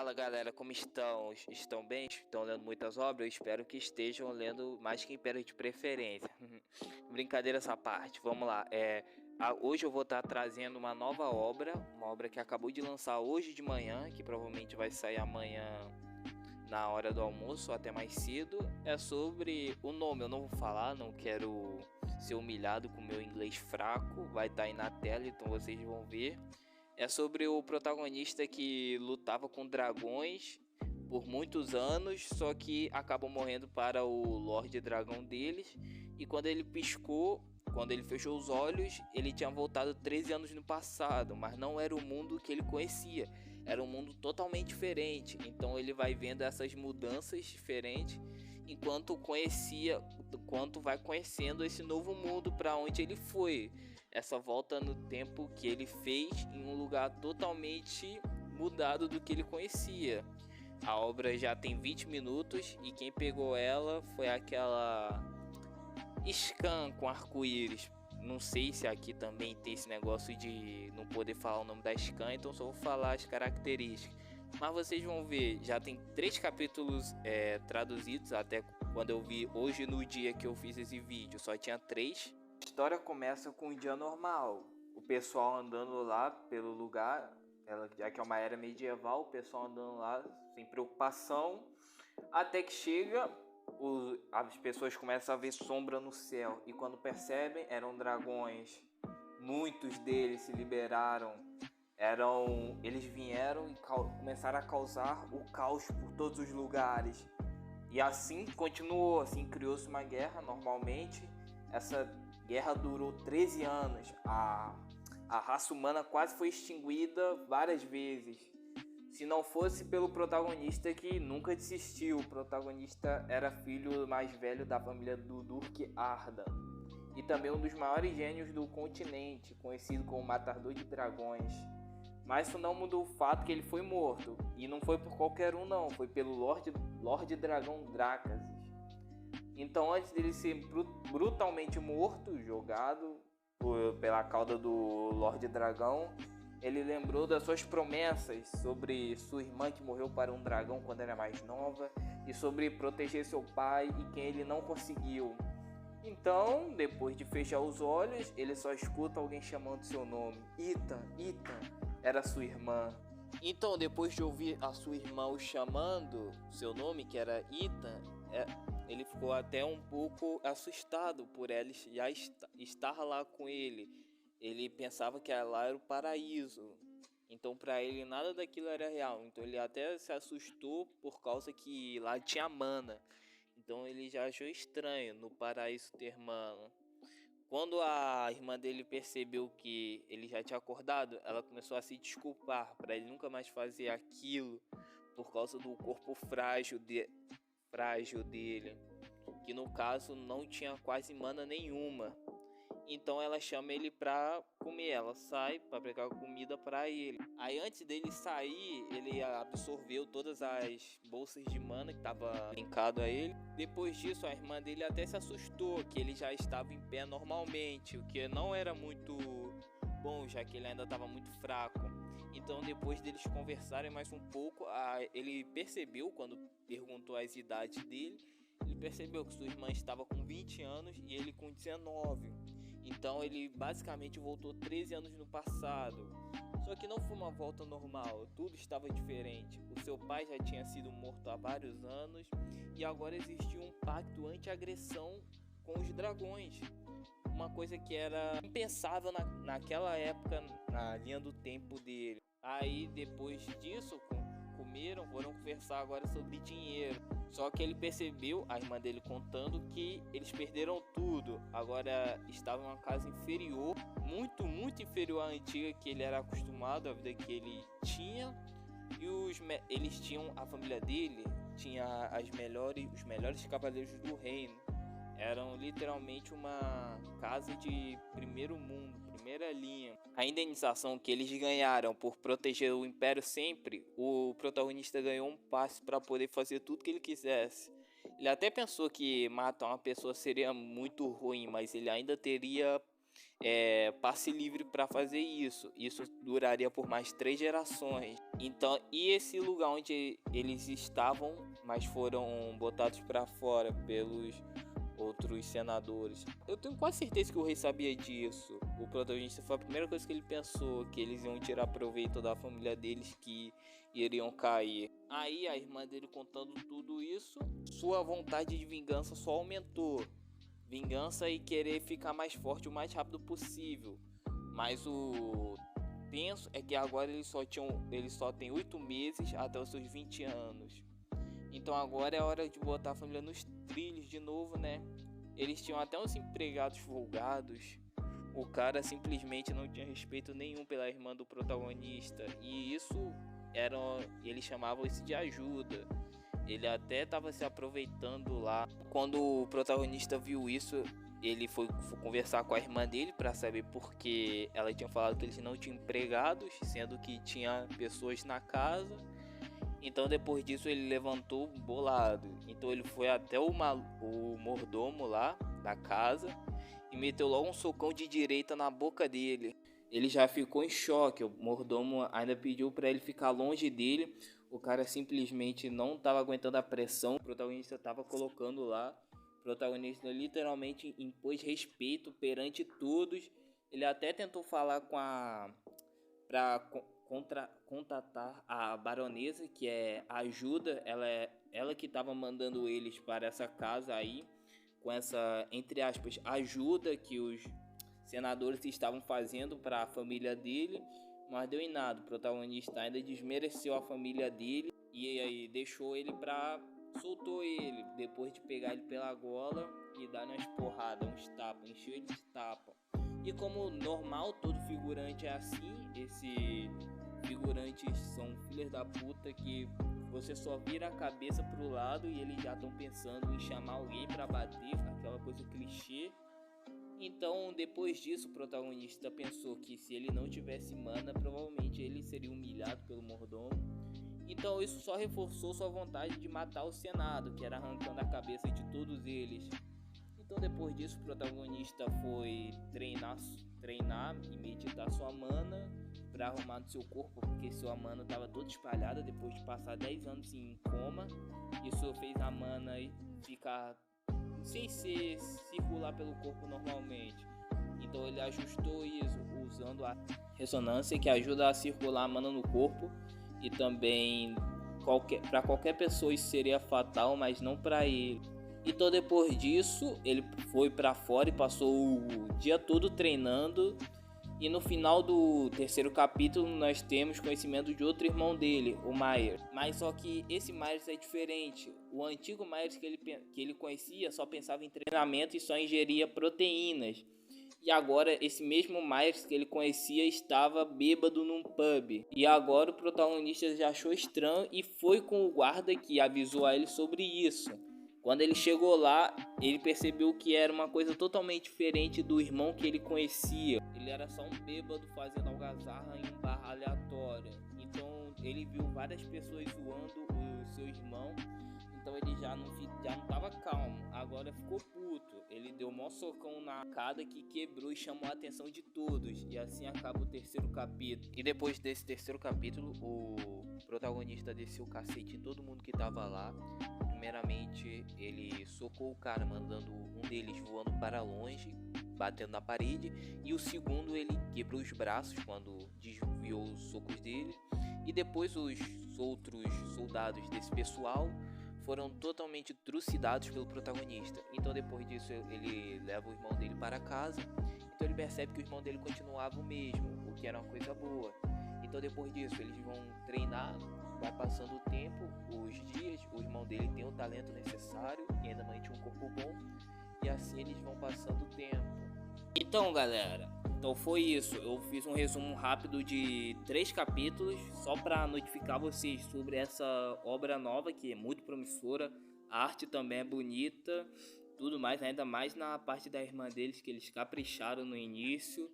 Fala galera, como estão? Estão bem? Estão lendo muitas obras? Eu espero que estejam lendo mais que Império de preferência. Brincadeira essa parte, vamos lá. Hoje eu vou estar trazendo uma nova obra, uma obra que acabou de lançar hoje de manhã, que provavelmente vai sair amanhã na hora do almoço ou até mais cedo. É sobre o nome, eu não vou falar, não quero ser humilhado com o meu inglês fraco, vai estar aí na tela, então vocês vão ver. É sobre o protagonista que lutava com dragões por muitos anos, só que acabou morrendo para o Lorde Dragão deles. E quando ele piscou, quando ele fechou os olhos, ele tinha voltado 13 anos no passado, mas não era o mundo que ele conhecia. Era um mundo totalmente diferente. Então ele vai vendo essas mudanças diferentes enquanto vai conhecendo esse novo mundo para onde ele foi. Essa volta no tempo que ele fez em um lugar totalmente mudado do que ele conhecia. A obra já tem 20 minutos e quem pegou ela foi aquela Scan com arco-íris. Não sei se aqui também tem esse negócio de não poder falar o nome da Scan, então só vou falar as características. Mas vocês vão ver, já tem 3 capítulos traduzidos, até quando eu vi hoje no dia que eu fiz esse vídeo, só tinha 3. A história começa com um dia normal, o pessoal andando lá pelo lugar, já que é uma era medieval, o pessoal andando lá sem preocupação, até que chega, as pessoas começam a ver sombra no céu, e quando percebem, eram dragões, muitos deles se liberaram. Eles vieram e começaram a causar o caos por todos os lugares. E assim continuou, assim criou-se uma guerra normalmente. Essa guerra durou 13 anos. A raça humana quase foi extinguida várias vezes. Se não fosse pelo protagonista que nunca desistiu. O protagonista era filho mais velho da família do Durk Ardan. E também um dos maiores gênios do continente, conhecido como Matador de Dragões. Mas isso não mudou o fato que ele foi morto. E não foi por qualquer um não, foi pelo Lorde Dragão Drácasis. Então antes dele ser brutalmente morto, jogado pela cauda do Lorde Dragão, ele lembrou das suas promessas sobre sua irmã que morreu para um dragão quando era mais nova, e sobre proteger seu pai e quem ele não conseguiu. Então, depois de fechar os olhos, ele só escuta alguém chamando seu nome. Ita, era sua irmã. Então, depois de ouvir a sua irmã o chamando seu nome, que era Ita, ele ficou até um pouco assustado por ela já estar lá com ele. Ele pensava que lá era o paraíso. Então, para ele, nada daquilo era real. Então, ele até se assustou por causa que lá tinha mana. Então ele já achou estranho no paraíso ter mana. Quando a irmã dele percebeu que ele já tinha acordado, ela começou a se desculpar para ele nunca mais fazer aquilo por causa do corpo frágil dele, que no caso não tinha quase mana nenhuma. Então ela chama ele pra comer, ela sai pra pegar comida pra ele. Aí antes dele sair, ele absorveu todas as bolsas de mana que tava linkado a ele. Depois disso, a irmã dele até se assustou que ele já estava em pé normalmente, o que não era muito bom, já que ele ainda estava muito fraco. Então depois deles conversarem mais um pouco, ele percebeu, quando perguntou as idades dele, ele percebeu que sua irmã estava com 20 anos e ele com 19. Então ele basicamente voltou 13 anos no passado. Só que não foi uma volta normal, tudo estava diferente. O seu pai já tinha sido morto há vários anos e agora existia um pacto anti-agressão com os dragões. Uma coisa que era impensável naquela época, na linha do tempo dele. Aí depois disso, comeram, foram conversar agora sobre dinheiro. Só que ele percebeu, a irmã dele contando, que eles perderam tudo. Agora estavam em uma casa inferior, muito inferior à antiga que ele era acostumado, a vida que ele tinha. E eles tinham, a família dele tinha os melhores cavaleiros do reino. Eram literalmente uma casa de primeiro mundo, primeira linha. A indenização que eles ganharam por proteger o Império sempre, o protagonista ganhou um passe para poder fazer tudo que ele quisesse. Ele até pensou que matar uma pessoa seria muito ruim, mas ele ainda teria passe livre para fazer isso. Isso duraria por mais 3 gerações. Então, e esse lugar onde eles estavam, mas foram botados para fora pelos outros senadores. Eu tenho quase certeza que o rei sabia disso. O protagonista foi a primeira coisa que ele pensou, que eles iam tirar proveito da família deles, que iriam cair. Aí a irmã dele contando tudo isso, sua vontade de vingança só aumentou. Vingança e querer ficar mais forte o mais rápido possível. Mas o tenso é que agora eles só têm 8 meses até os seus 20 anos. Então agora é hora de botar a família nos trilhos de novo, né? Eles tinham até uns empregados folgados. O cara simplesmente não tinha respeito nenhum pela irmã do protagonista. E eles chamavam isso de ajuda. Ele até estava se aproveitando lá. Quando o protagonista viu isso, ele foi conversar com a irmã dele para saber porque ela tinha falado que eles não tinham empregados, sendo que tinha pessoas na casa. Então depois disso ele levantou bolado. Então ele foi até o mordomo lá da casa e meteu logo um socão de direita na boca dele. Ele já ficou em choque. O mordomo ainda pediu para ele ficar longe dele. O cara simplesmente não estava aguentando a pressão. O protagonista estava colocando lá. O protagonista literalmente impôs respeito perante todos. Ele até tentou falar para contatar a baronesa, que é a ajuda. Ela que estava mandando eles para essa casa aí, com essa, entre aspas, ajuda que os senadores estavam fazendo para a família dele, mas deu em nada. O protagonista ainda desmereceu a família dele e aí soltou ele depois de pegar ele pela gola e dar umas porradas, uns tapas, encheu ele de tapa. E como normal, todo figurante é assim, esses figurantes são filhos da puta que você só vira a cabeça pro lado e eles já estão pensando em chamar alguém pra bater, aquela coisa clichê. Então, depois disso, o protagonista pensou que se ele não tivesse mana, provavelmente ele seria humilhado pelo mordomo. Então, isso só reforçou sua vontade de matar o Senado, que era arrancando a cabeça de todos eles. Então, depois disso, o protagonista foi treinar e meditar sua mana para arrumar no seu corpo, porque sua mana estava toda espalhada depois de passar 10 anos em coma. Isso fez a mana ficar sem circular pelo corpo normalmente. Então ele ajustou isso usando a ressonância, que ajuda a circular a mana no corpo. E também para qualquer pessoa isso seria fatal, mas não para ele. Então depois disso ele foi para fora e passou o dia todo treinando. E no final do terceiro capítulo nós temos conhecimento de outro irmão dele, o Myers. Mas só que esse Myers é diferente. O antigo Myers que ele conhecia só pensava em treinamento e só ingeria proteínas. E agora esse mesmo Myers que ele conhecia estava bêbado num pub. E agora o protagonista já achou estranho e foi com o guarda que avisou a ele sobre isso. Quando ele chegou lá, ele percebeu que era uma coisa totalmente diferente do irmão que ele conhecia. Ele era só um bêbado fazendo algazarra em um bar aleatório. Então ele viu várias pessoas zoando o seu irmão. Então ele já não estava calmo, agora ficou puto. Ele deu um maior socão na cara que quebrou e chamou a atenção de todos. E assim acaba o terceiro capítulo. E depois desse terceiro capítulo, o protagonista desceu o cacete em todo mundo que tava lá. Primeiramente, ele socou o cara, mandando um deles voando para longe, batendo na parede. E o segundo, ele quebrou os braços quando desviou os socos dele. E depois os outros soldados desse pessoal foram totalmente trucidados pelo protagonista. Então depois disso ele leva o irmão dele para casa. Então ele percebe que o irmão dele continuava o mesmo, o que era uma coisa boa. Então depois disso eles vão treinar, vai passando o tempo, os dias, o irmão dele tem o talento necessário e ainda mantém um corpo bom. E assim eles vão passando o tempo. Então galera, então foi isso. Eu fiz um resumo rápido de 3 capítulos só para notificar vocês sobre essa obra nova que é muito promissora. A arte também é bonita, tudo mais, ainda mais na parte da irmã deles que eles capricharam no início.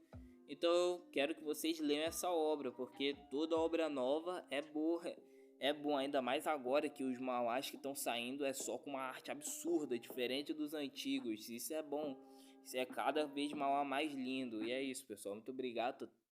Então eu quero que vocês leiam essa obra, porque toda obra nova é boa. É bom, ainda mais agora que os manhwas que estão saindo é só com uma arte absurda, diferente dos antigos. Isso é bom. Isso é cada vez mais lindo. E é isso, pessoal. Muito obrigado.